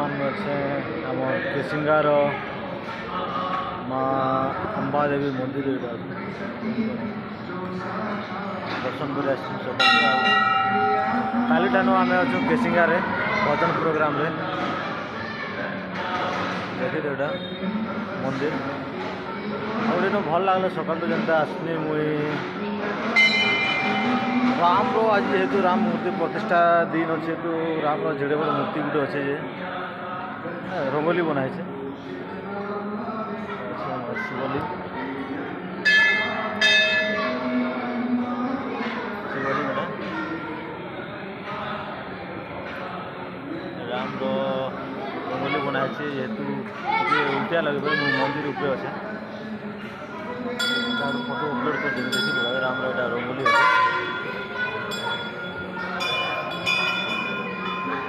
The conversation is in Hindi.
बर्तमान अच्छे आम केसिंगार माँ अंबा देवी मंदिर दर्शन कर काली ठानु आम अच्छे केसिंगार भजन प्रोग्राम रे देखिए यहाँ मंदिर आगे भल लगला सकाल जनता आसनी मुई राम रो आज जेहेतु राम मूर्ति प्रतिष्ठा दिन अच्छे तो राम जेड़े बड़े मूर्ति गुटे अच्छे जे रंगोली बनाई शिवली शिवली बेटा राम रो रंगोली बनाई जेहेतु उल्टिया लगे मंदिर उपरे अच्छे फोटो अपलोड कर देखिए राम रो रंगोली अच्छे